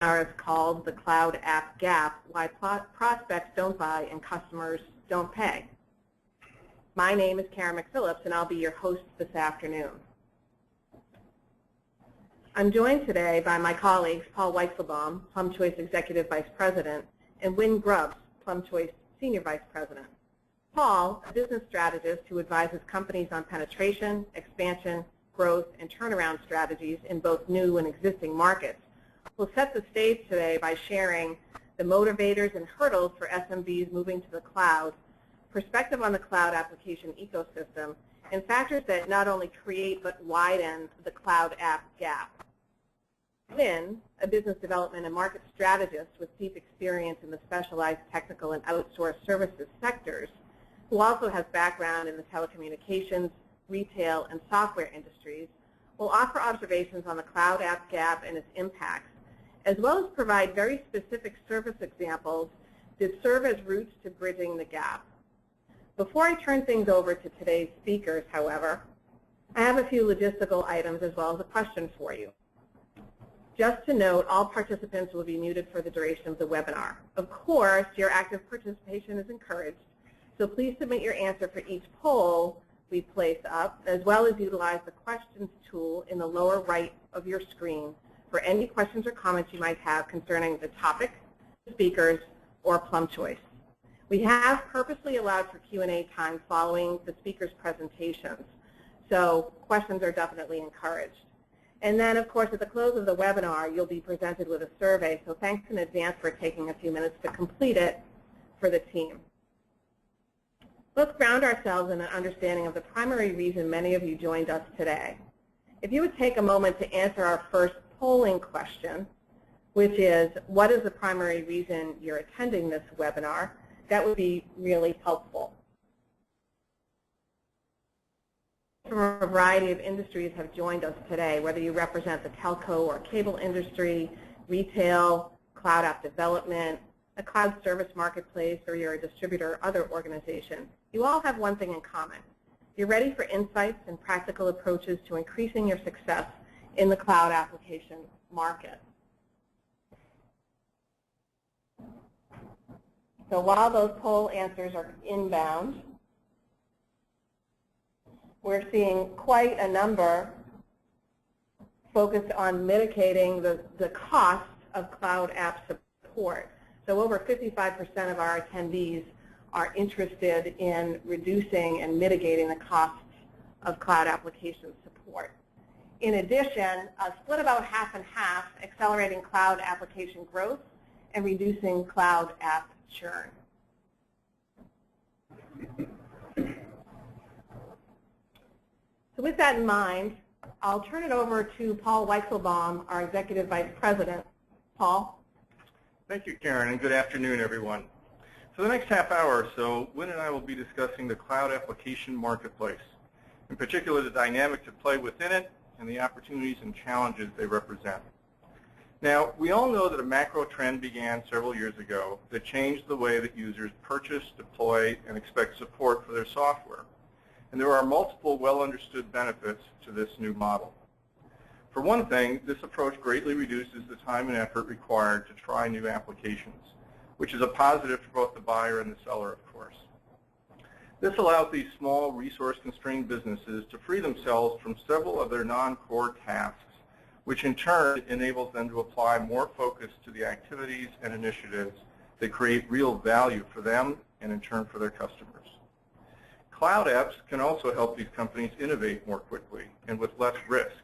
Is called the Cloud App Gap, Why Prospects Don't Buy and Customers Don't Pay. My name is Karen McPhillips, and I'll be your host this afternoon. I'm joined today by my colleagues Paul Weichselbaum, PlumChoice Executive Vice President, and Wynn Grubbs, PlumChoice Senior Vice President. Paul, a business strategist who advises companies on penetration, expansion, growth, and turnaround strategies in both new and existing markets, will set the stage today by sharing the motivators and hurdles for SMBs moving to the cloud, perspective on the cloud application ecosystem, and factors that not only create but widen the cloud app gap. Wynn, a business development and market strategist with deep experience in the specialized technical and outsourced services sectors, who also has background in the telecommunications, retail, and software industries, will offer observations on the cloud app gap and its impacts, as well as provide very specific service examples that serve as routes to bridging the gap. Before I turn things over to today's speakers, however, I have a few logistical items as well as a question for you. Just to note, all participants will be muted for the duration of the webinar. Of course, your active participation is encouraged, so please submit your answer for each poll we place up, as well as utilize the questions tool in the lower right of your screen for any questions or comments you might have concerning the topic, speakers, or PlumChoice. We have purposely allowed for Q&A time following the speakers' presentations, so questions are definitely encouraged. And then, of course, at the close of the webinar, you'll be presented with a survey, so thanks in advance for taking a few minutes to complete it for the team. Let's ground ourselves in an understanding of the primary reason many of you joined us today. If you would take a moment to answer our first polling question, which is, what is the primary reason you're attending this webinar, that would be really helpful. From a variety of industries have joined us today, whether you represent the telco or cable industry, retail, cloud app development, a cloud service marketplace, or you're a distributor or other organization. You all have one thing in common. You're ready for insights and practical approaches to increasing your success in the cloud application market. So while those poll answers are inbound, we're seeing quite a number focused on mitigating the cost of cloud app support. So over 55% of our attendees are interested in reducing and mitigating the costs of cloud application support. In addition, a split about half and half, accelerating cloud application growth and reducing cloud app churn. So with that in mind, I'll turn it over to Paul Weichselbaum, our Executive Vice President. Paul? Thank you, Karen, and good afternoon, everyone. For the next half hour or so, Wynn and I will be discussing the cloud application marketplace, in particular the dynamics at play within it and the opportunities and challenges they represent. Now, we all know that a macro trend began several years ago that changed the way that users purchase, deploy, and expect support for their software. And there are multiple well-understood benefits to this new model. For one thing, this approach greatly reduces the time and effort required to try new applications, which is a positive for both the buyer and the seller, of course. This allows these small, resource-constrained businesses to free themselves from several of their non-core tasks, which in turn enables them to apply more focus to the activities and initiatives that create real value for them and in turn for their customers. Cloud apps can also help these companies innovate more quickly and with less risk.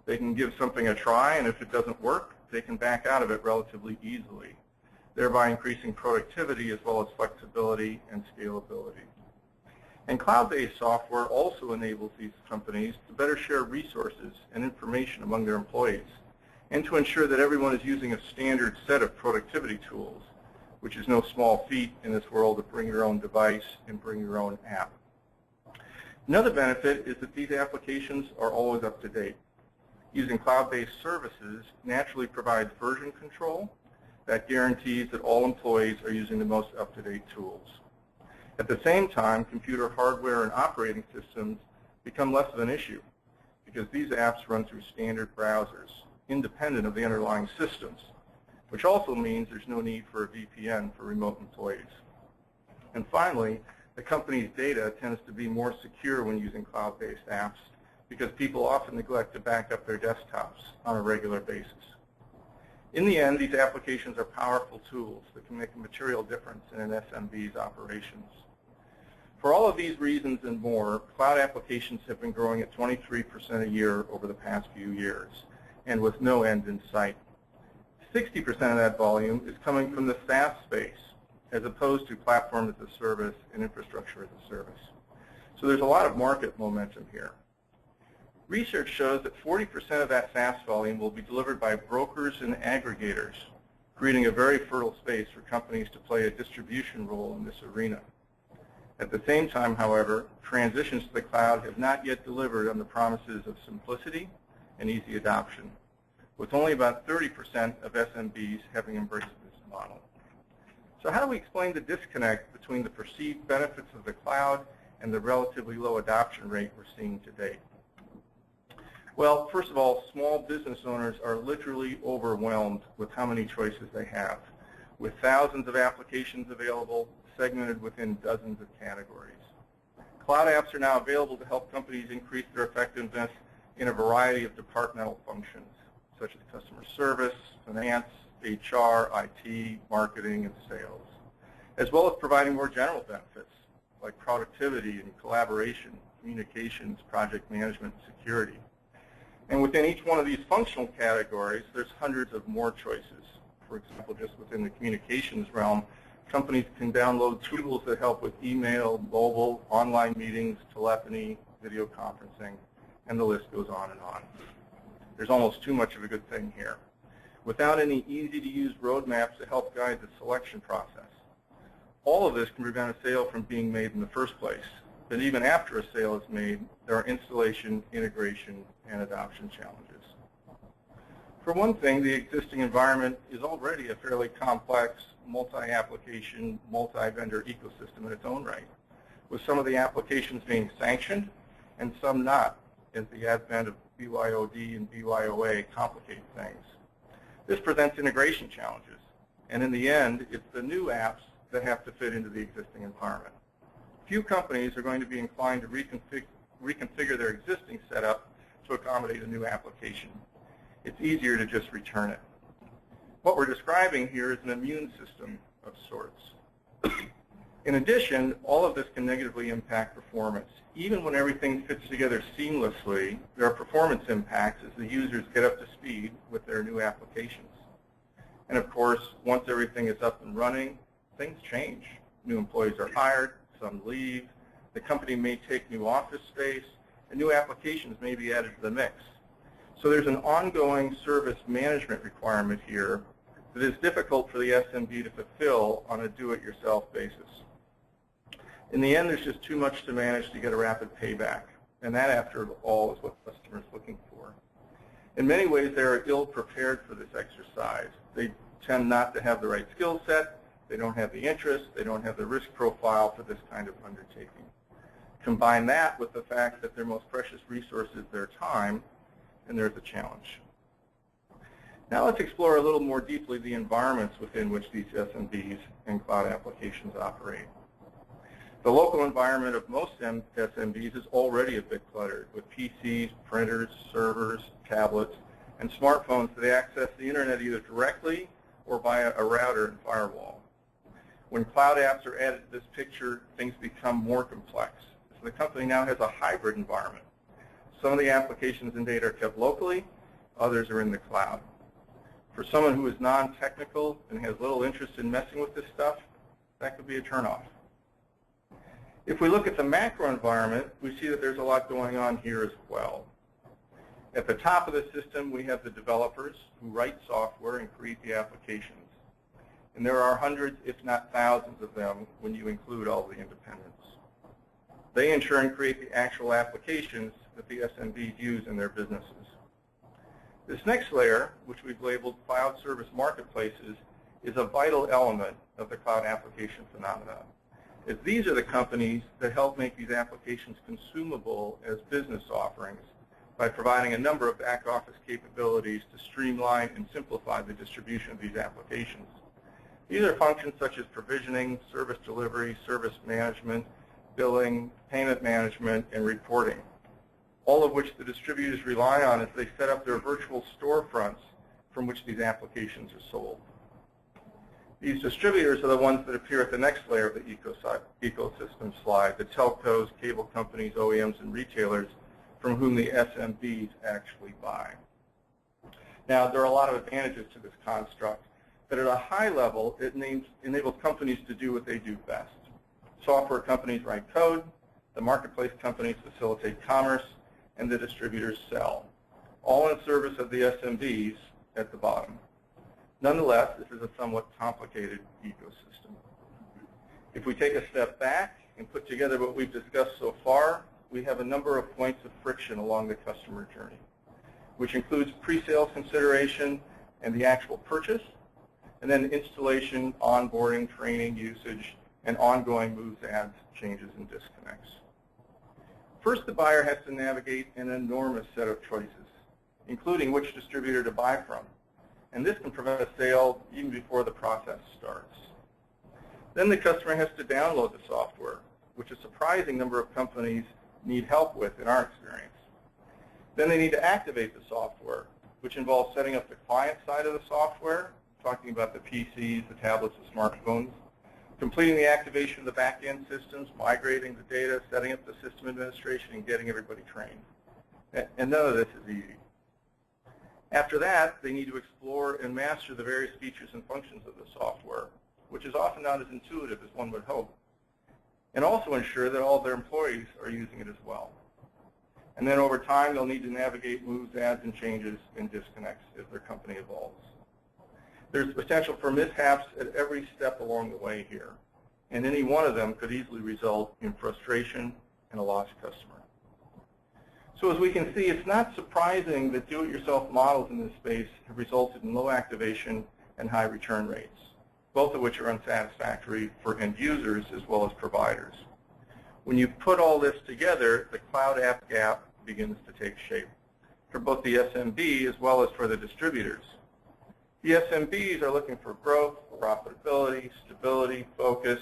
They can give something a try, and if it doesn't work, they can back out of it relatively easily, thereby increasing productivity as well as flexibility and scalability. And cloud-based software also enables these companies to better share resources and information among their employees and to ensure that everyone is using a standard set of productivity tools, which is no small feat in this world of bring your own device and bring your own app. Another benefit is that these applications are always up to date. Using cloud-based services naturally provides version control that guarantees that all employees are using the most up-to-date tools. At the same time, computer hardware and operating systems become less of an issue because these apps run through standard browsers, independent of the underlying systems, which also means there's no need for a VPN for remote employees. And finally, the company's data tends to be more secure when using cloud-based apps because people often neglect to back up their desktops on a regular basis. In the end, these applications are powerful tools that can make a material difference in an SMB's operations. For all of these reasons and more, cloud applications have been growing at 23% a year over the past few years, and with no end in sight. 60% of that volume is coming from the SaaS space, as opposed to platform as a service and infrastructure as a service. So there's a lot of market momentum here. Research shows that 40% of that SaaS volume will be delivered by brokers and aggregators, creating a very fertile space for companies to play a distribution role in this arena. At the same time, however, transitions to the cloud have not yet delivered on the promises of simplicity and easy adoption, with only about 30% of SMBs having embraced this model. So how do we explain the disconnect between the perceived benefits of the cloud and the relatively low adoption rate we're seeing to date? Well, first of all, small business owners are literally overwhelmed with how many choices they have, with thousands of applications available, segmented within dozens of categories. Cloud apps are now available to help companies increase their effectiveness in a variety of departmental functions, such as customer service, finance, HR, IT, marketing, and sales, as well as providing more general benefits like productivity and collaboration, communications, project management, and security. And within each one of these functional categories, there's hundreds of more choices. For example, just within the communications realm, companies can download tools that help with email, mobile, online meetings, telephony, video conferencing, and the list goes on and on. There's almost too much of a good thing here, without any easy-to-use roadmaps to help guide the selection process. All of this can prevent a sale from being made in the first place. But even after a sale is made, there are installation, integration, and adoption challenges. For one thing, the existing environment is already a fairly complex, multi-application, multi-vendor ecosystem in its own right, with some of the applications being sanctioned and some not, as the advent of BYOD and BYOA complicate things. This presents integration challenges, and in the end, it's the new apps that have to fit into the existing environment. Few companies are going to be inclined to reconfigure their existing setup to accommodate a new application. It's easier to just return it. What we're describing here is an immune system of sorts. In addition, all of this can negatively impact performance. Even when everything fits together seamlessly, there are performance impacts as the users get up to speed with their new applications. And of course, once everything is up and running, things change. New employees are hired, some leave, the company may take new office space, and new applications may be added to the mix. So there's an ongoing service management requirement here that is difficult for the SMB to fulfill on a do-it-yourself basis. In the end, there's just too much to manage to get a rapid payback, and that, after all, is what customers are looking for. In many ways, they are ill-prepared for this exercise. They tend not to have the right skill set, they don't have the interest, they don't have the risk profile for this kind of undertaking. Combine that with the fact that their most precious resource is their time, and there's a challenge. Now let's explore a little more deeply the environments within which these SMBs and cloud applications operate. The local environment of most SMBs is already a bit cluttered with PCs, printers, servers, tablets, and smartphones that access the internet either directly or via a router and firewall. When cloud apps are added to this picture, things become more complex. So the company now has a hybrid environment. Some of the applications and data are kept locally, others are in the cloud. For someone who is non-technical and has little interest in messing with this stuff, that could be a turnoff. If we look at the macro environment, we see that there's a lot going on here as well. At the top of the system, we have the developers who write software and create the applications. And there are hundreds, if not thousands of them, when you include all the independents. They, in turn, create the actual applications that the SMBs use in their businesses. This next layer, which we've labeled cloud service marketplaces, is a vital element of the cloud application phenomenon, as these are the companies that help make these applications consumable as business offerings by providing a number of back-office capabilities to streamline and simplify the distribution of these applications. These are functions such as provisioning, service delivery, service management, billing, payment management, and reporting, all of which the distributors rely on as they set up their virtual storefronts from which these applications are sold. These distributors are the ones that appear at the next layer of the ecosystem slide, the telcos, cable companies, OEMs, and retailers from whom the SMBs actually buy. Now, there are a lot of advantages to this construct, but at a high level, it enables companies to do what they do best. Software companies write code, the marketplace companies facilitate commerce, and the distributors sell, all in service of the SMBs at the bottom. Nonetheless, this is a somewhat complicated ecosystem. If we take a step back and put together what we've discussed so far, we have a number of points of friction along the customer journey, which includes pre-sales consideration and the actual purchase, and then installation, onboarding, training, usage, and ongoing moves, adds, changes, and disconnects. First, the buyer has to navigate an enormous set of choices, including which distributor to buy from. And this can prevent a sale even before the process starts. Then the customer has to download the software, which a surprising number of companies need help with in our experience. Then they need to activate the software, which involves setting up the client side of the software, talking about the PCs, the tablets, the smartphones, completing the activation of the back-end systems, migrating the data, setting up the system administration, and getting everybody trained. And none of this is easy. After that, they need to explore and master the various features and functions of the software, which is often not as intuitive as one would hope, and also ensure that all of their employees are using it as well. And then over time, they'll need to navigate moves, adds, and changes and disconnects as their company evolves. There's potential for mishaps at every step along the way here, and any one of them could easily result in frustration and a lost customer. So as we can see, it's not surprising that do-it-yourself models in this space have resulted in low activation and high return rates, both of which are unsatisfactory for end users as well as providers. When you put all this together, the cloud app gap begins to take shape for both the SMB as well as for the distributors. The SMBs are looking for growth, profitability, stability, focus,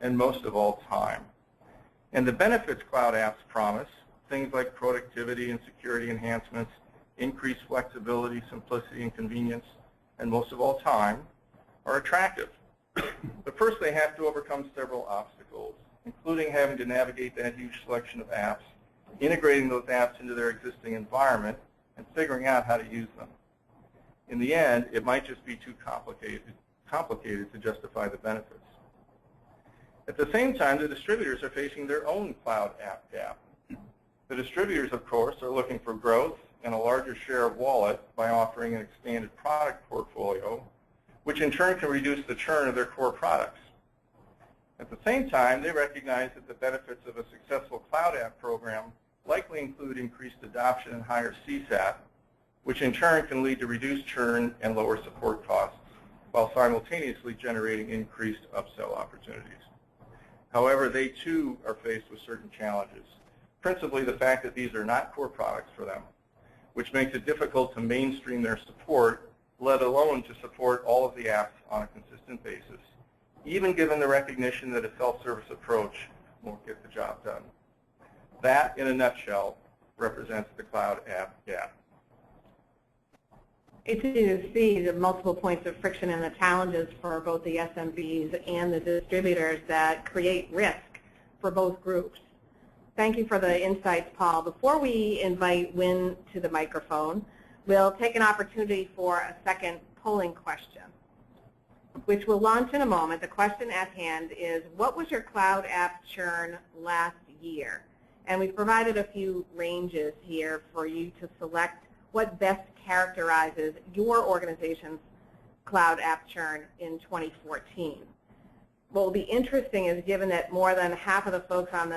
and most of all, time. And the benefits cloud apps promise, things like productivity and security enhancements, increased flexibility, simplicity, and convenience, and most of all, time, are attractive. But first, they have to overcome several obstacles, including having to navigate that huge selection of apps, integrating those apps into their existing environment, and figuring out how to use them. In the end, it might just be too complicated to justify the benefits. At the same time, the distributors are facing their own cloud app gap. The distributors, of course, are looking for growth and a larger share of wallet by offering an expanded product portfolio, which in turn can reduce the churn of their core products. At the same time, they recognize that the benefits of a successful cloud app program likely include increased adoption and higher CSAT, which in turn can lead to reduced churn and lower support costs, while simultaneously generating increased upsell opportunities. However, they too are faced with certain challenges, principally the fact that these are not core products for them, which makes it difficult to mainstream their support, let alone to support all of the apps on a consistent basis, even given the recognition that a self-service approach won't get the job done. That, in a nutshell, represents the cloud app gap. It's easy to see the multiple points of friction and the challenges for both the SMBs and the distributors that create risk for both groups. Thank you for the insights, Paul. Before we invite Wynn to the microphone, we'll take an opportunity for a second polling question, which we'll launch in a moment. The question at hand is, what was your cloud app churn last year? And we've provided a few ranges here for you to select what best characterizes your organization's cloud app churn in 2014. What will be interesting is, given that more than half of the folks on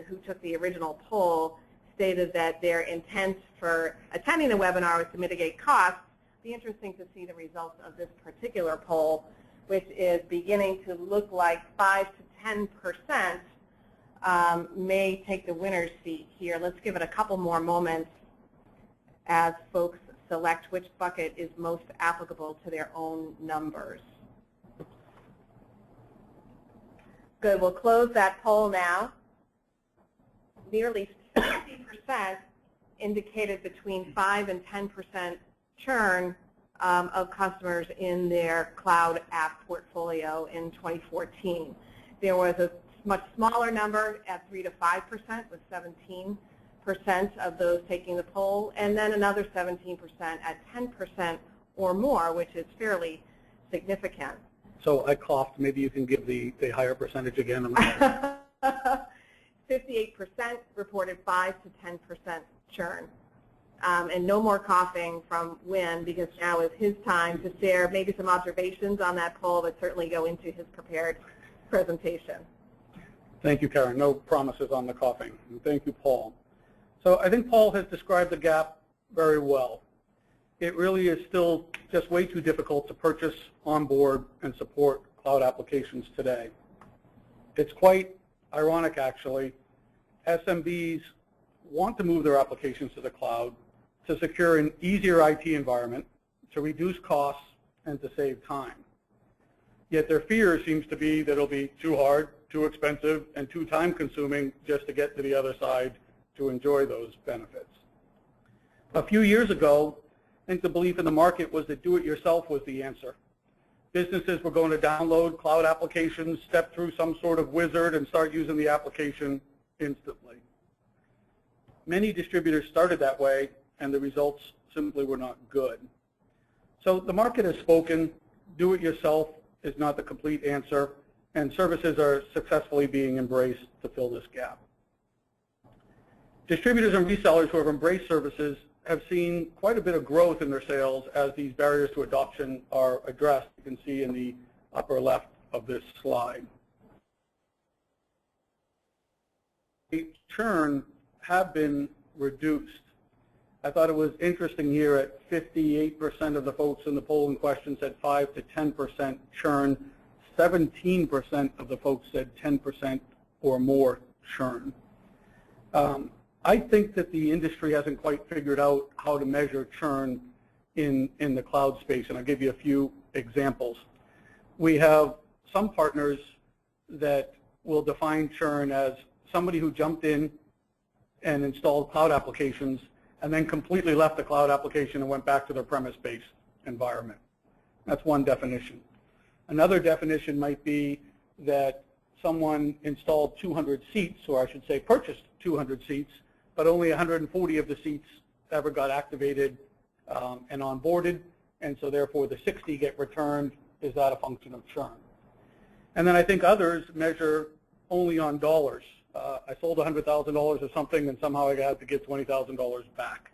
who took the original poll stated that their intent for attending the webinar was to mitigate costs, it'll be interesting to see the results of this particular poll, which is beginning to look like 5 to 10% may take the winner's seat here. Let's give it a couple more moments as folks select which bucket is most applicable to their own numbers. Good, we'll close that poll now. Nearly 60% indicated between 5 and 10% churn of customers in their cloud app portfolio in 2014. There was a much smaller number at 3 to 5%, with 17% of those taking the poll, and then another 17% at 10% or more, which is fairly significant. So I coughed. Maybe you can give the higher percentage again. 58% reported 5 to 10% churn. And no more coughing from Win, because now is his time to share maybe some observations on that poll that certainly go into his prepared presentation. Thank you, Karen. No promises on the coughing. And thank you, Paul. So I think Paul has described the gap very well. It really is still just way too difficult to purchase, onboard, and support cloud applications today. It's quite ironic, actually. SMBs want to move their applications to the cloud to secure an easier IT environment, to reduce costs, and to save time. Yet their fear seems to be that it'll be too hard, too expensive, and too time-consuming just to get to the other side to enjoy those benefits. A few years ago, I think the belief in the market was that do-it-yourself was the answer. Businesses were going to download cloud applications, step through some sort of wizard, and start using the application instantly. Many distributors started that way, and the results simply were not good. So the market has spoken. Do-it-yourself is not the complete answer, and services are successfully being embraced to fill this gap. Distributors and resellers who have embraced services have seen quite a bit of growth in their sales as these barriers to adoption are addressed. You can see in the upper left of this slide. Churn have been reduced. I thought it was interesting here at 58% of the folks in the poll in question said 5 to 10% churn. 17% of the folks said 10% or more churn. I think that the industry hasn't quite figured out how to measure churn in the cloud space, and I'll give you a few examples. We have some partners that will define churn as somebody who jumped in and installed cloud applications and then completely left the cloud application and went back to their premise-based environment. That's one definition. Another definition might be that someone installed 200 seats, or I should say purchased 200 seats, but only 140 of the seats ever got activated and onboarded, and so therefore the 60 get returned. Is that a function of churn? And then I think others measure only on dollars. I sold $100,000 of something, and somehow I had to get $20,000 back.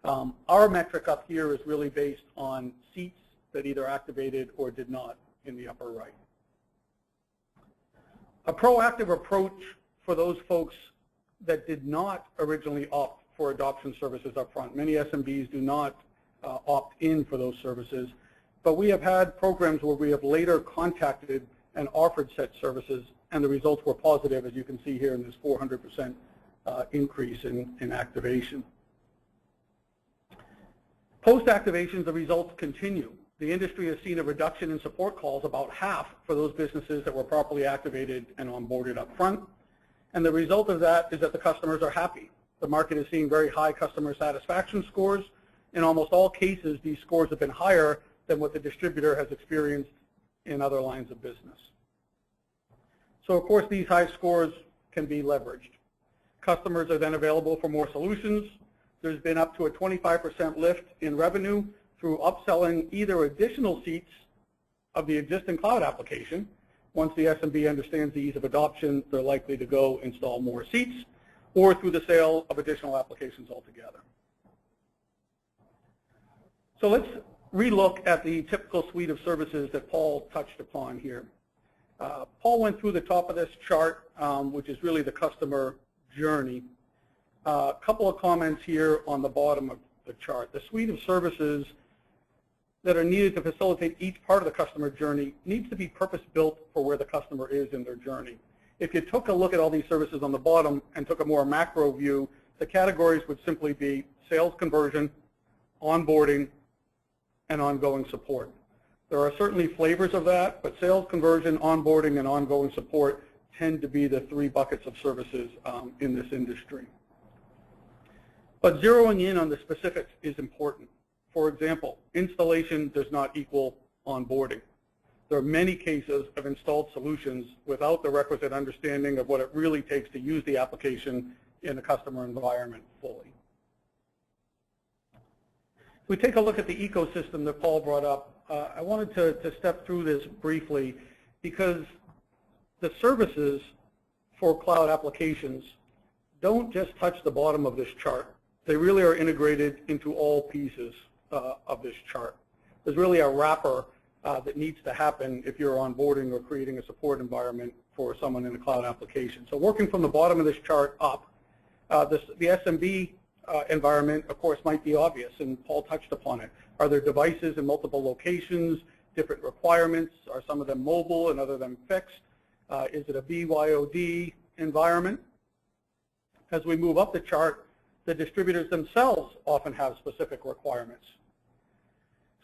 Our metric up here is really based on seats that either activated or did not in the upper right. A proactive approach for those folks that did not originally opt for adoption services up front. Many SMBs do not opt in for those services, but we have had programs where we have later contacted and offered such services, and the results were positive, as you can see here in this 400% increase in activation. Post-activation, the results continue. The industry has seen a reduction in support calls, about half for those businesses that were properly activated and onboarded up front. And the result of that is that the customers are happy. The market is seeing very high customer satisfaction scores. In almost all cases, these scores have been higher than what the distributor has experienced in other lines of business. So of course, these high scores can be leveraged. Customers are then available for more solutions. There's been up to a 25% lift in revenue through upselling either additional seats of the existing cloud application. Once the SMB understands the ease of adoption, they're likely to go install more seats, or through the sale of additional applications altogether. So let's relook at the typical suite of services that Paul touched upon here. Paul went through the top of this chart, which is really the customer journey. A couple of comments here on the bottom of the chart. The suite of services that are needed to facilitate each part of the customer journey needs to be purpose-built for where the customer is in their journey. If you took a look at all these services on the bottom and took a more macro view, the categories would simply be sales conversion, onboarding, and ongoing support. There are certainly flavors of that, but sales conversion, onboarding, and ongoing support tend to be the three buckets of services in this industry. But zeroing in on the specifics is important. For example, installation does not equal onboarding. There are many cases of installed solutions without the requisite understanding of what it really takes to use the application in a customer environment fully. If we take a look at the ecosystem that Paul brought up, I wanted to step through this briefly because the services for cloud applications don't just touch the bottom of this chart. They really are integrated into all pieces of this chart. There's really a wrapper that needs to happen if you're onboarding or creating a support environment for someone in a cloud application. So working from the bottom of this chart up, the SMB environment, of course, might be obvious, and Paul touched upon it. Are there devices in multiple locations, different requirements? Are some of them mobile and other of them fixed? Is it a BYOD environment? As we move up the chart, the distributors themselves often have specific requirements.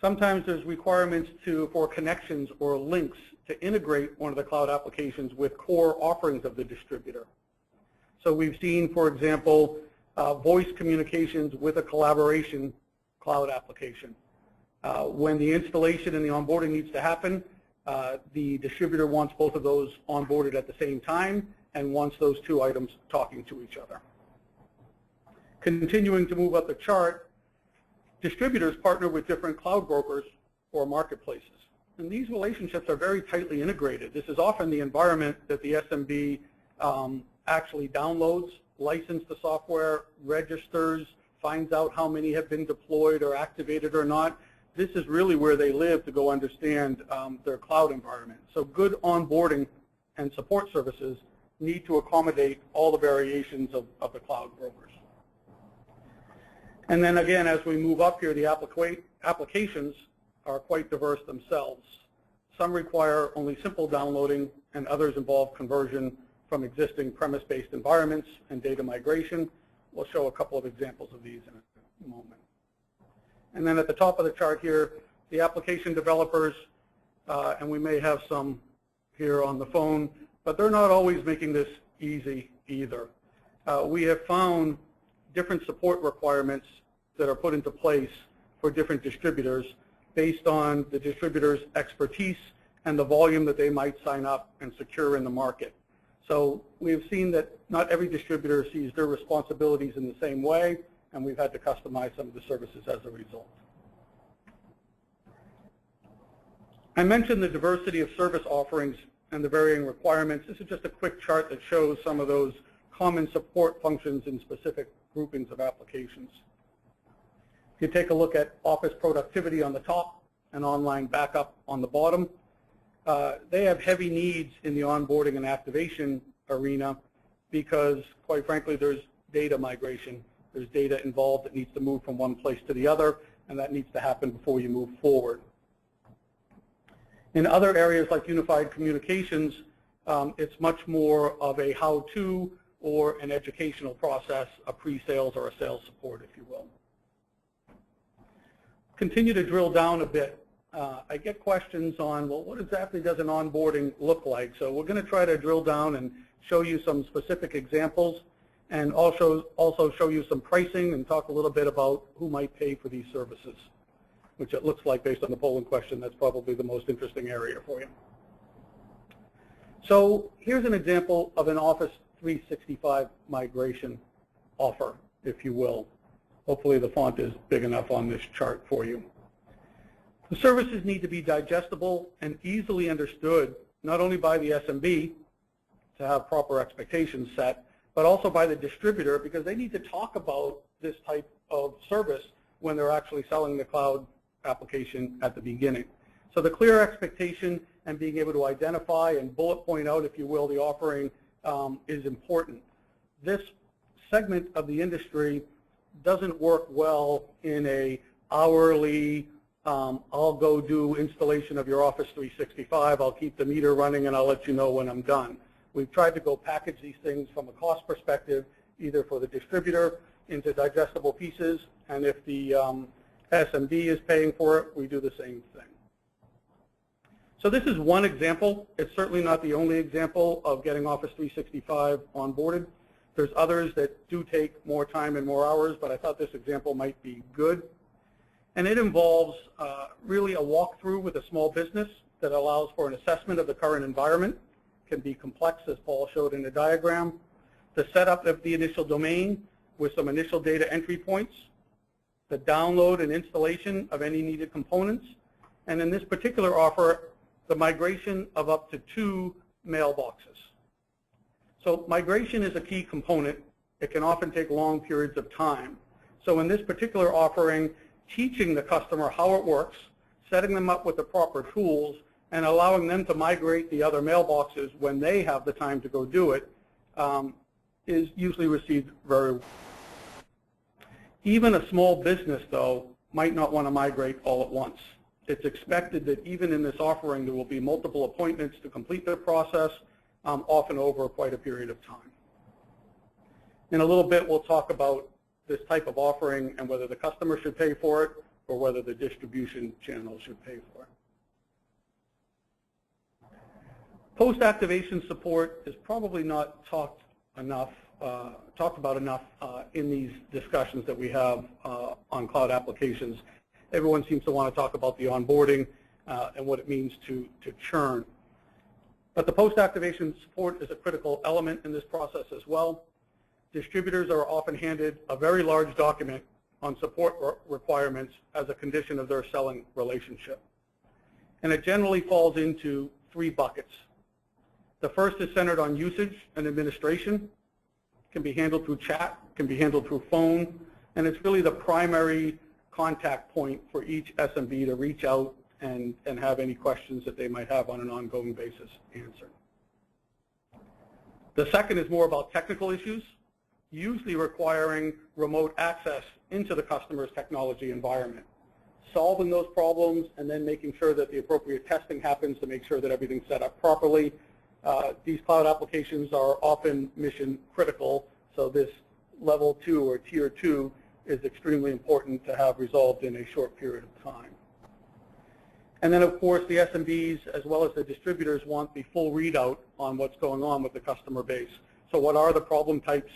Sometimes there's requirements for connections or links to integrate one of the cloud applications with core offerings of the distributor. So we've seen, for example, voice communications with a collaboration cloud application. When the installation and the onboarding needs to happen, the distributor wants both of those onboarded at the same time and wants those two items talking to each other. Continuing to move up the chart, distributors partner with different cloud brokers or marketplaces. And these relationships are very tightly integrated. This is often the environment that the SMB actually downloads, licenses the software, registers, finds out how many have been deployed or activated or not. This is really where they live to go understand their cloud environment. So good onboarding and support services need to accommodate all the variations of the cloud brokers. And then again, as we move up here, the applications are quite diverse themselves. Some require only simple downloading, and others involve conversion from existing premise-based environments and data migration. We'll show a couple of examples of these in a moment. And then at the top of the chart here, the application developers, and we may have some here on the phone, but they're not always making this easy either. We have found different support requirements that are put into place for different distributors based on the distributor's expertise and the volume that they might sign up and secure in the market. So we've seen that not every distributor sees their responsibilities in the same way, and we've had to customize some of the services as a result. I mentioned the diversity of service offerings and the varying requirements. This is just a quick chart that shows some of those common support functions in specific groupings of applications. If you take a look at office productivity on the top and online backup on the bottom, they have heavy needs in the onboarding and activation arena because, quite frankly, there's data migration. There's data involved that needs to move from one place to the other, and that needs to happen before you move forward. In other areas like unified communications, it's much more of a how-to or an educational process, a pre-sales or a sales support, if you will. Continue to drill down a bit. I get questions on, well, what exactly does an onboarding look like? So we're going to try to drill down and show you some specific examples and also show you some pricing and talk a little bit about who might pay for these services, which it looks like, based on the polling question, that's probably the most interesting area for you. So here's an example of an Office 365 migration offer, if you will. Hopefully the font is big enough on this chart for you. The services need to be digestible and easily understood, not only by the SMB to have proper expectations set, but also by the distributor, because they need to talk about this type of service when they're actually selling the cloud application at the beginning. So the clear expectation and being able to identify and bullet point out, if you will, the offering is important. This segment of the industry doesn't work well in a hourly, I'll go do installation of your Office 365, I'll keep the meter running and I'll let you know when I'm done. We've tried to go package these things from a cost perspective, either for the distributor into digestible pieces, and if the SMB is paying for it, we do the same thing. So this is one example. It's certainly not the only example of getting Office 365 onboarded. There's others that do take more time and more hours, but I thought this example might be good. And it involves really a walkthrough with a small business that allows for an assessment of the current environment. It can be complex, as Paul showed in the diagram. The setup of the initial domain with some initial data entry points, the download and installation of any needed components, and in this particular offer, the migration of up to 2 mailboxes. So migration is a key component. It can often take long periods of time. So in this particular offering, teaching the customer how it works, setting them up with the proper tools, and allowing them to migrate the other mailboxes when they have the time to go do it, is usually received very well. Even a small business, though, might not want to migrate all at once. It's expected that even in this offering, there will be multiple appointments to complete the process, often over quite a period of time. In a little bit, we'll talk about this type of offering and whether the customer should pay for it or whether the distribution channel should pay for it. Post-activation support is probably not talked about enough in these discussions that we have on cloud applications. Everyone seems to want to talk about the onboarding and what it means to churn. But the post-activation support is a critical element in this process as well. Distributors are often handed a very large document on support requirements as a condition of their selling relationship. And it generally falls into 3 buckets. The first is centered on usage and administration. It can be handled through chat, can be handled through phone, and it's really the primary contact point for each SMB to reach out and have any questions that they might have on an ongoing basis answered. The second is more about technical issues, usually requiring remote access into the customer's technology environment, solving those problems and then making sure that the appropriate testing happens to make sure that everything's set up properly. These cloud applications are often mission critical, so this level 2 or tier 2 is extremely important to have resolved in a short period of time. And then, of course, the SMBs as well as the distributors want the full readout on what's going on with the customer base. So what are the problem types?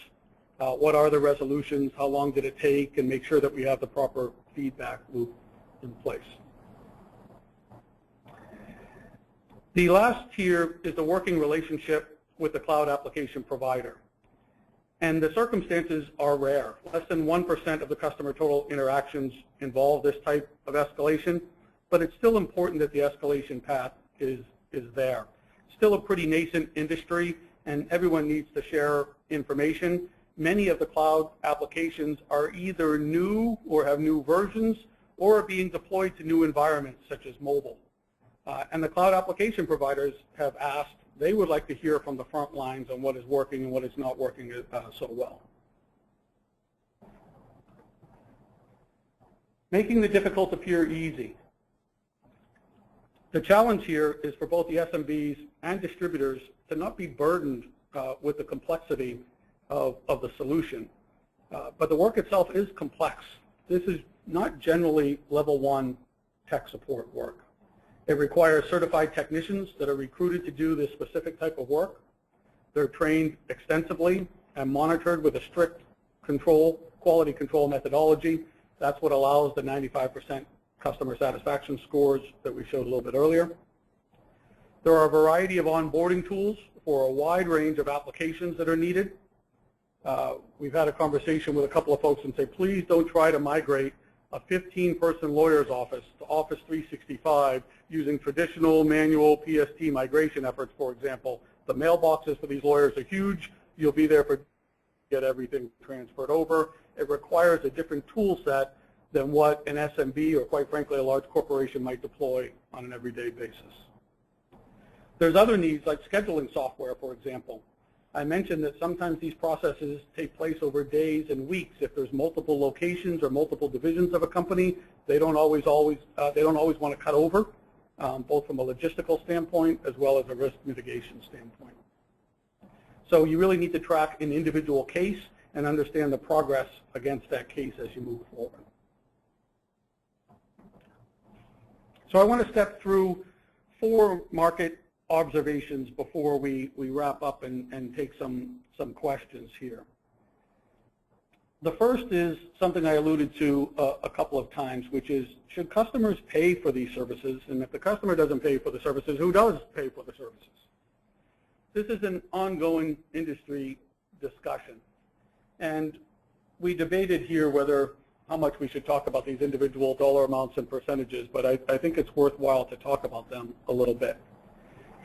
What are the resolutions? How long did it take? And make sure that we have the proper feedback loop in place. The last tier is the working relationship with the cloud application provider. And the circumstances are rare. Less than 1% of the customer total interactions involve this type of escalation, but it's still important that the escalation path is there. Still a pretty nascent industry, and everyone needs to share information. Many of the cloud applications are either new or have new versions or are being deployed to new environments such as mobile. And the cloud application providers have asked, they would like to hear from the front lines on what is working and what is not working so well. Making the difficult appear easy. The challenge here is for both the SMBs and distributors to not be burdened with the complexity of the solution. But the work itself is complex. This is not generally level 1 tech support work. It requires certified technicians that are recruited to do this specific type of work. They're trained extensively and monitored with a strict quality control methodology. That's what allows the 95% customer satisfaction scores that we showed a little bit earlier. There are a variety of onboarding tools for a wide range of applications that are needed. We've had a conversation with a couple of folks and say, please don't try to migrate a 15-person lawyer's office to Office 365 using traditional manual PST migration efforts, for example. The mailboxes for these lawyers are huge. You'll be there for get everything transferred over. It requires a different tool set than what an SMB or, quite frankly, a large corporation might deploy on an everyday basis. There's other needs like scheduling software, for example. I mentioned that sometimes these processes take place over days and weeks. If there's multiple locations or multiple divisions of a company, they don't always want to cut over, both from a logistical standpoint as well as a risk mitigation standpoint. So you really need to track an individual case and understand the progress against that case as you move forward. So I want to step through 4 market observations before we wrap up and take some questions here. The first is something I alluded to a couple of times, which is, should customers pay for these services? And if the customer doesn't pay for the services, who does pay for the services? This is an ongoing industry discussion. And we debated here how much we should talk about these individual dollar amounts and percentages, but I think it's worthwhile to talk about them a little bit.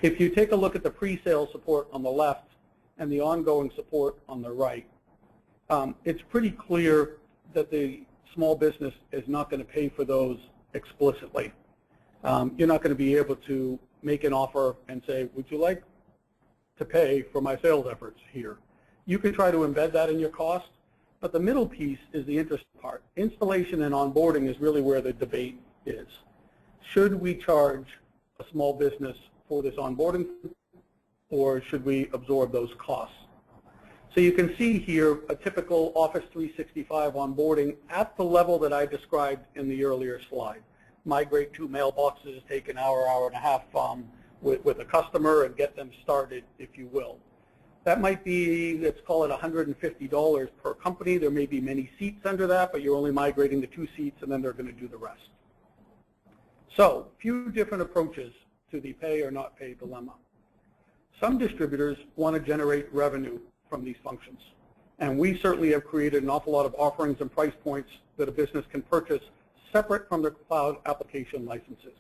If you take a look at the pre-sale support on the left and the ongoing support on the right, it's pretty clear that the small business is not going to pay for those explicitly. You're not going to be able to make an offer and say, would you like to pay for my sales efforts here? You can try to embed that in your cost, but the middle piece is the interesting part. Installation and onboarding is really where the debate is. Should we charge a small business for this onboarding, or should we absorb those costs? So you can see here a typical Office 365 onboarding at the level that I described in the earlier slide. Migrate 2 mailboxes, take an hour, hour and a half with a customer and get them started, if you will. That might be, let's call it $150 per company. There may be many seats under that, but you're only migrating the 2 seats, and then they're going to do the rest. So, few different approaches to the pay or not pay dilemma. Some distributors want to generate revenue from these functions, and we certainly have created an awful lot of offerings and price points that a business can purchase separate from their cloud application licenses.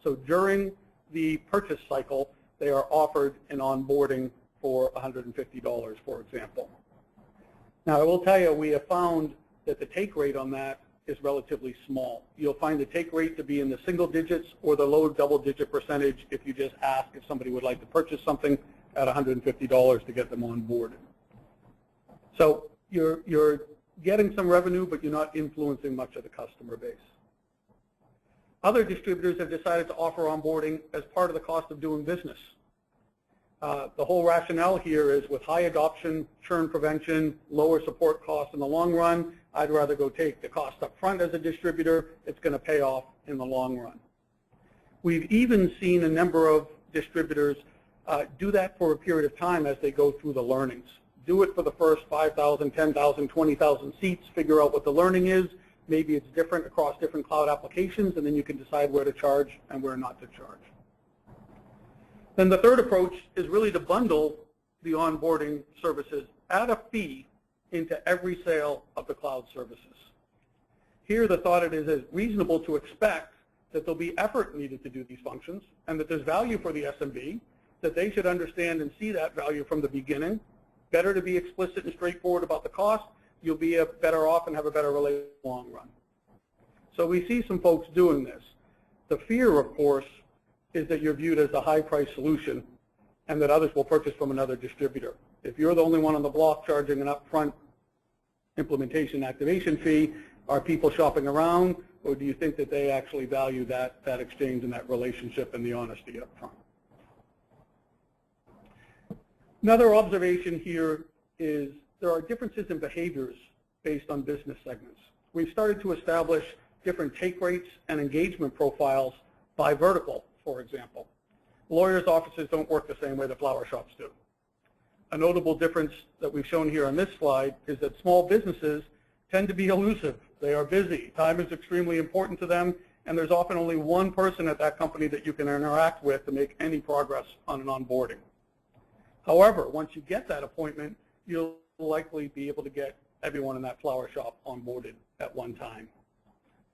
So during the purchase cycle, they are offered an onboarding for $150, for example. Now, I will tell you, we have found that the take rate on that is relatively small. You'll find the take rate to be in the single digits or the low double-digit percentage if you just ask if somebody would like to purchase something at $150 to get them onboarded. So you're getting some revenue, but you're not influencing much of the customer base. Other distributors have decided to offer onboarding as part of the cost of doing business. The whole rationale here is with high adoption, churn prevention, lower support costs in the long run, I'd rather go take the cost up front as a distributor. It's going to pay off in the long run. We've even seen a number of distributors do that for a period of time as they go through the learnings. Do it for the first 5,000, 10,000, 20,000 seats, figure out what the learning is. Maybe it's different across different cloud applications, and then you can decide where to charge and where not to charge. Then the third approach is really to bundle the onboarding services at a fee into every sale of the cloud services. Here the thought is reasonable to expect that there'll be effort needed to do these functions and that there's value for the SMB, that they should understand and see that value from the beginning. Better to be explicit and straightforward about the cost. You'll be better off and have a better relationship in the long run. So we see some folks doing this. The fear, of course, is that you're viewed as a high-price solution and that others will purchase from another distributor. If you're the only one on the block charging an upfront implementation activation fee, are people shopping around, or do you think that they actually value that exchange and that relationship and the honesty up front? Another observation here is there are differences in behaviors based on business segments. We've started to establish different take rates and engagement profiles by vertical, for example. Lawyers' offices don't work the same way that flower shops do. A notable difference that we've shown here on this slide is that small businesses tend to be elusive. They are busy. Time is extremely important to them, and there's often only one person at that company that you can interact with to make any progress on an onboarding. However, once you get that appointment, you'll likely be able to get everyone in that flower shop onboarded at one time.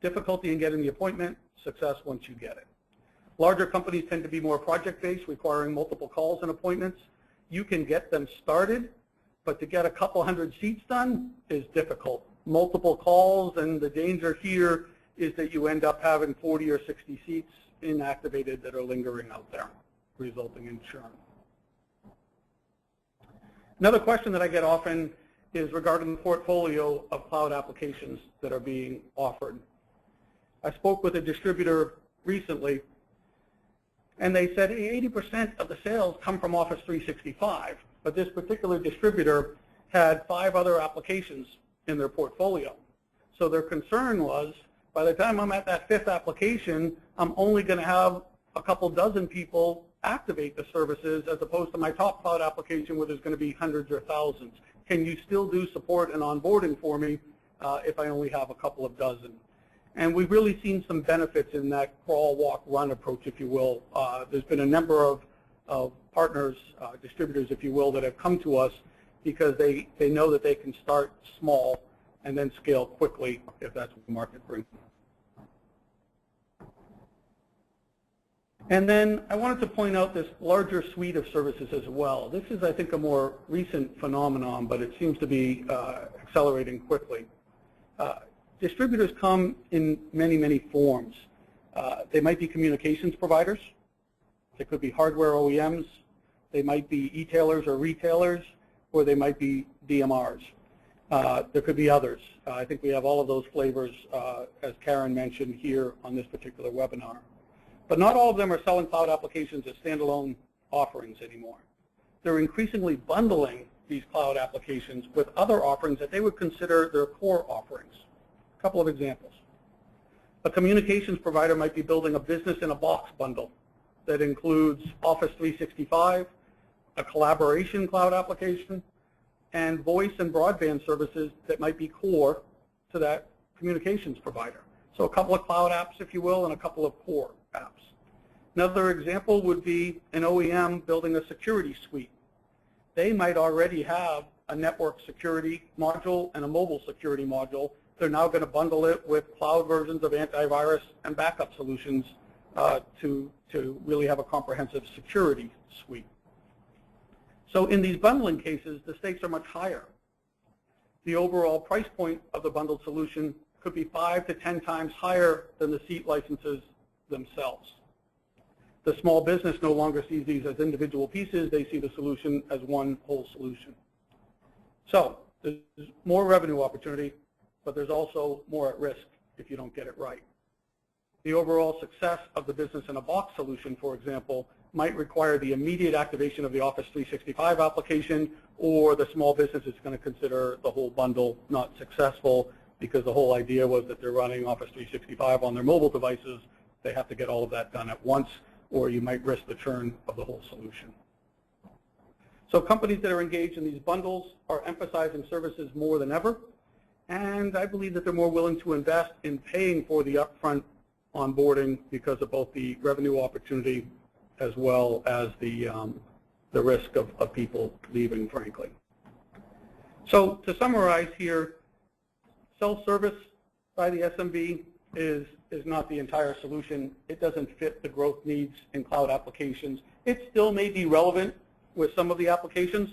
Difficulty in getting the appointment, success once you get it. Larger companies tend to be more project-based, requiring multiple calls and appointments. You can get them started, but to get a couple hundred seats done is difficult. Multiple calls, and the danger here is that you end up having 40 or 60 seats inactivated that are lingering out there, resulting in churn. Another question that I get often is regarding the portfolio of cloud applications that are being offered. I spoke with a distributor recently, and they said 80% of the sales come from Office 365, but this particular distributor had 5 other applications in their portfolio. So their concern was By the time I'm at that 5th application, I'm only going to have a couple dozen people activate the services as opposed to my top cloud application where there's going to be hundreds or thousands. Can you still do support and onboarding for me if I only have a couple of dozen? And we've really seen some benefits in that crawl, walk, run approach, if you will. There's been a number of partners, distributors, if you will, that have come to us because they know that they can start small and then scale quickly if that's what the market brings. And then I wanted to point out this larger suite of services as well. This is, I think, a more recent phenomenon, but it seems to be accelerating quickly. Distributors come in many, many forms. They might be communications providers. They could be hardware OEMs. They might be e-tailers or retailers, or they might be DMRs. There could be others. I think we have all of those flavors, as Karen mentioned here on this particular webinar. But not all of them are selling cloud applications as standalone offerings anymore. They're increasingly bundling these cloud applications with other offerings that they would consider their core offerings. A couple of examples. A communications provider might be building a business-in-a-box bundle that includes Office 365, a collaboration cloud application, and voice and broadband services that might be core to that communications provider. So a couple of cloud apps, if you will, and a couple of core apps. Another example would be an OEM building a security suite. They might already have a network security module and a mobile security module. They're now going to bundle it with cloud versions of antivirus and backup solutions to really have a comprehensive security suite. So in these bundling cases, the stakes are much higher. The overall price point of the bundled solution could be 5 to 10 times higher than the seat licenses themselves. The small business no longer sees these as individual pieces. They see the solution as one whole solution. So there's more revenue opportunity, but there's also more at risk if you don't get it right. The overall success of the business-in-a-box solution, for example, might require the immediate activation of the Office 365 application, or the small business is going to consider the whole bundle not successful because the whole idea was that they're running Office 365 on their mobile devices. They have to get all of that done at once, or you might risk the churn of the whole solution. So companies that are engaged in these bundles are emphasizing services more than ever, and I believe that they're more willing to invest in paying for the upfront onboarding because of both the revenue opportunity as well as the risk of people leaving, frankly. So to summarize here, self-service by the SMB is not the entire solution. It doesn't fit the growth needs in cloud applications. It still may be relevant with some of the applications,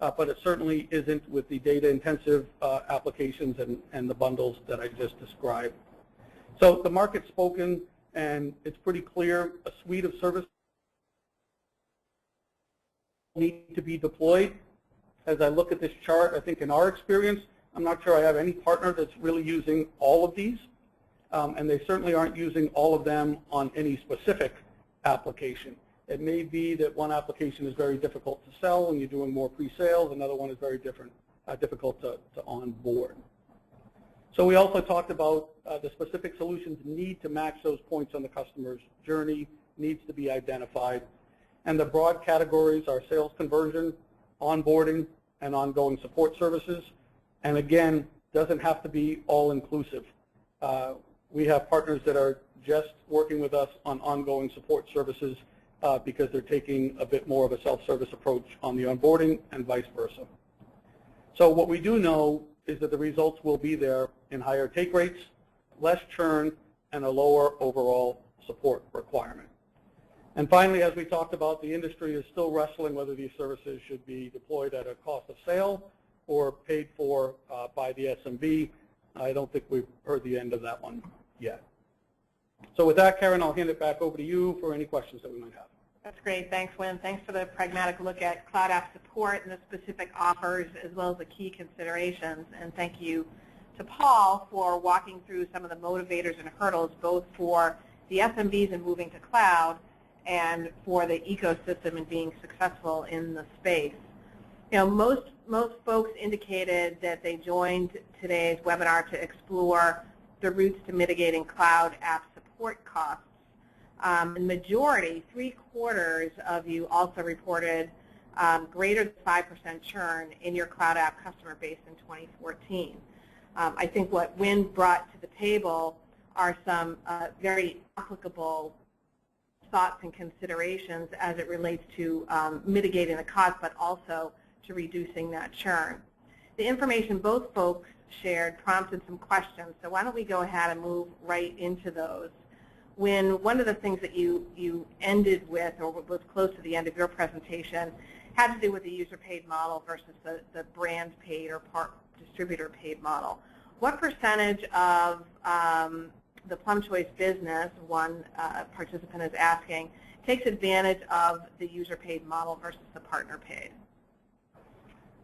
but it certainly isn't with the data-intensive applications and the bundles that I just described. So the market's spoken, and it's pretty clear a suite of services need to be deployed. As I look at this chart, I think in our experience, I'm not sure I have any partner that's really using all of these, and they certainly aren't using all of them on any specific application. It may be that one application is very difficult to sell and you're doing more pre-sales, another one is very difficult to onboard. So we also talked about the specific solutions need to match those points on the customer's journey, needs to be identified. And the broad categories are sales conversion, onboarding, and ongoing support services. And again, doesn't have to be all-inclusive. We have partners that are just working with us on ongoing support services because they're taking a bit more of a self-service approach on the onboarding and vice versa. So what we do know is that the results will be there in higher take rates, less churn, and a lower overall support requirement. And finally, as we talked about, the industry is still wrestling whether these services should be deployed at a cost of sale or paid for by the SMB. I don't think we've heard the end of that one yet. So with that, Karen, I'll hand it back over to you for any questions that we might have. That's great. Thanks, Win. Thanks for the pragmatic look at cloud app support and the specific offers as well as the key considerations. And thank you to Paul for walking through some of the motivators and hurdles both for the SMBs in moving to cloud and for the ecosystem in being successful in the space. You know, most folks indicated that they joined today's webinar to explore the routes to mitigating cloud app support costs. The majority, 3/4 of you also reported greater than 5% churn in your cloud app customer base in 2014. I think what Win brought to the table are some very applicable thoughts and considerations as it relates to mitigating the cost, but also to reducing that churn. The information both folks shared prompted some questions, so why don't we go ahead and move right into those. When one of the things that you ended with, or was close to the end of your presentation, had to do with the user-paid model versus the brand-paid or distributor-paid model. What percentage of the PlumChoice business, one participant is asking, takes advantage of the user-paid model versus the partner-paid?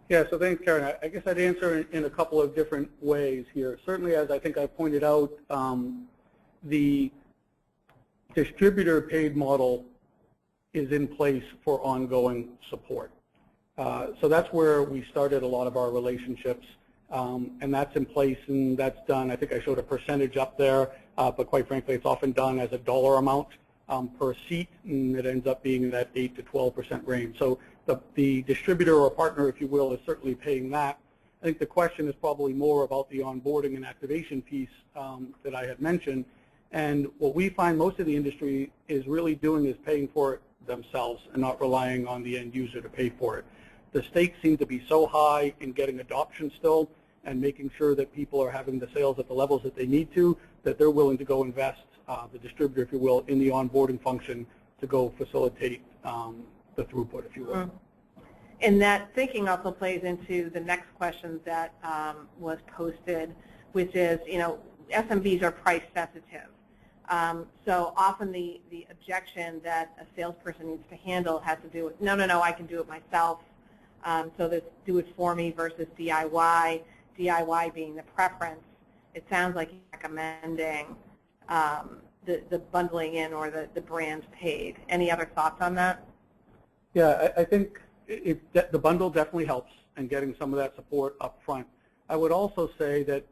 Yeah, so thanks, Karen. I guess I'd answer in a couple of different ways here. Certainly, as I think I pointed out, the distributor-paid model is in place for ongoing support. So that's where we started a lot of our relationships, and that's in place and that's done. I think I showed a percentage up there, but quite frankly, it's often done as a dollar amount per seat, and it ends up being in that 8 to 12% range. So the distributor or partner, if you will, is certainly paying that. I think the question is probably more about the onboarding and activation piece that I had mentioned. And what we find most of the industry is really doing is paying for it themselves and not relying on the end user to pay for it. The stakes seem to be so high in getting adoption still and making sure that people are having the sales at the levels that they need to, that they're willing to go invest, the distributor, if you will, in the onboarding function to go facilitate the throughput, if you will. And that thinking also plays into the next question that was posted, which is, SMBs are price sensitive. So often the objection that a salesperson needs to handle has to do with, no, I can do it myself. So this do it for me versus DIY, DIY being the preference. It sounds like you're recommending the bundling in or the brand paid. Any other thoughts on that? Yeah, I think the bundle definitely helps in getting some of that support up front. I would also say that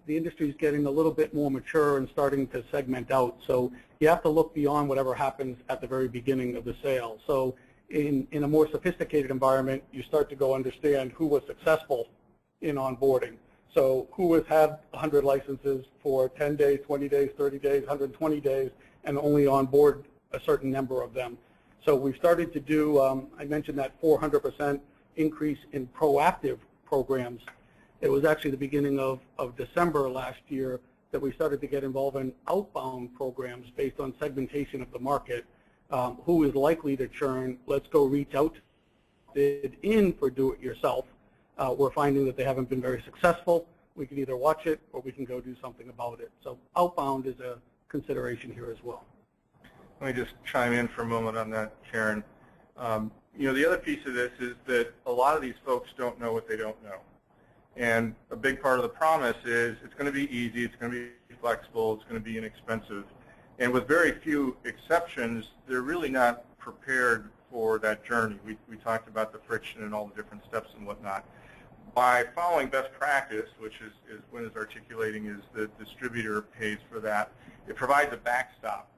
the industry is getting a little bit more mature and starting to segment out. So you have to look beyond whatever happens at the very beginning of the sale. So in a more sophisticated environment, you start to go understand who was successful in onboarding. So who has had 100 licenses for 10 days, 20 days, 30 days, 120 days, and only onboard a certain number of them. So we've started to do, I mentioned that 400% increase in proactive programs. It was actually the beginning of December last year that we started to get involved in outbound programs based on segmentation of the market. Who is likely to churn? Let's go reach out in for do-it-yourself. We're finding that they haven't been very successful. We can either watch it or we can go do something about it. So outbound is a consideration here as well. Let me just chime in for a moment on that, Karen. The other piece of this is that a lot of these folks don't know what they don't know. And a big part of the promise is it's going to be easy, it's going to be flexible, it's going to be inexpensive. And with very few exceptions, they're really not prepared for that journey. We talked about the friction and all the different steps and whatnot. By following best practice, which is Win is articulating, is the distributor pays for that. It provides a backstop.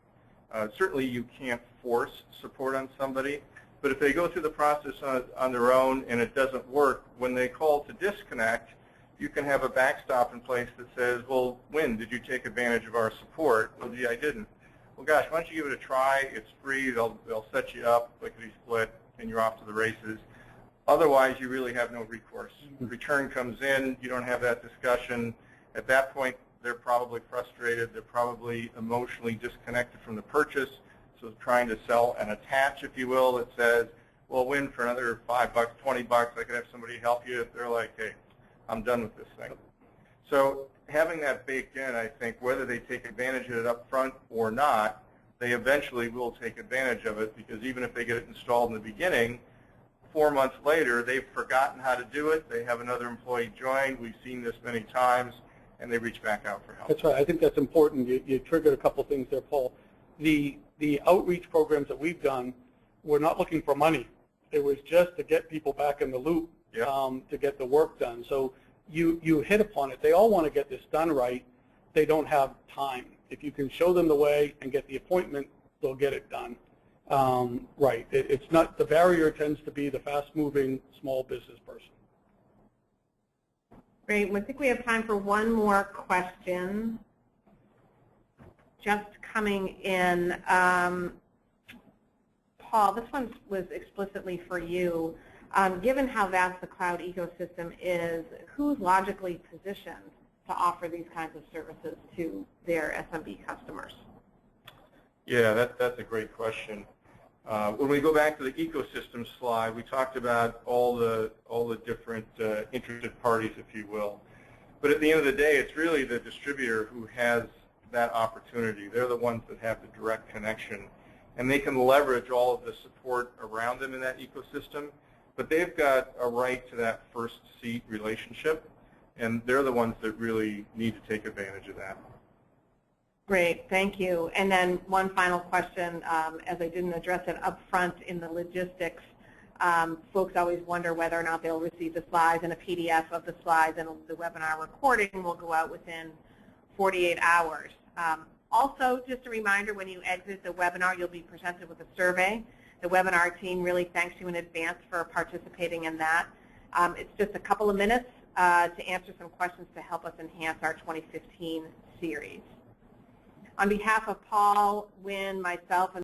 Certainly you can't force support on somebody, but if they go through the process on their own and it doesn't work, when they call to disconnect, you can have a backstop in place that says, well, Win, did you take advantage of our support? Well, gee, I didn't. Well, gosh, why don't you give it a try? It's free. They'll set you up, lickety split, and you're off to the races. Otherwise, you really have no recourse. Return comes in. You don't have that discussion. At that point, they're probably frustrated. They're probably emotionally disconnected from the purchase. So trying to sell an attach, if you will, that says, well, Win for another $5, $20, I could have somebody help you. They're like, hey, I'm done with this thing. So having that baked in, I think, whether they take advantage of it up front or not, they eventually will take advantage of it, because even if they get it installed in the beginning, 4 months later, they've forgotten how to do it. They have another employee join. We've seen this many times, and they reach back out for help. That's right. I think that's important. You triggered a couple things there, Paul. The outreach programs that we've done, we're not looking for money. It was just to get people back in the loop, to get the work done. So you hit upon it. They all want to get this done right, they don't have time. If you can show them the way and get the appointment, they'll get it done. Right. It's not, the barrier tends to be the fast-moving small business person. Great. I think we have time for one more question. Just coming in. Paul, this one was explicitly for you. Given how vast the cloud ecosystem is, who's logically positioned to offer these kinds of services to their SMB customers? Yeah, that's a great question. When we go back to the ecosystem slide, we talked about all the different interested parties, if you will. But at the end of the day, it's really the distributor who has that opportunity. They're the ones that have the direct connection, and they can leverage all of the support around them in that ecosystem. But they've got a right to that first seat relationship, and they're the ones that really need to take advantage of that. Great, thank you. And then one final question, as I didn't address it up front in the logistics, folks always wonder whether or not they'll receive the slides, and a PDF of the slides and the webinar recording will go out within 48 hours. Also, just a reminder, when you exit the webinar, you'll be presented with a survey. The webinar team really thanks you in advance for participating in that. It's just a couple of minutes to answer some questions to help us enhance our 2015 series. On behalf of Paul, Wynn, myself, and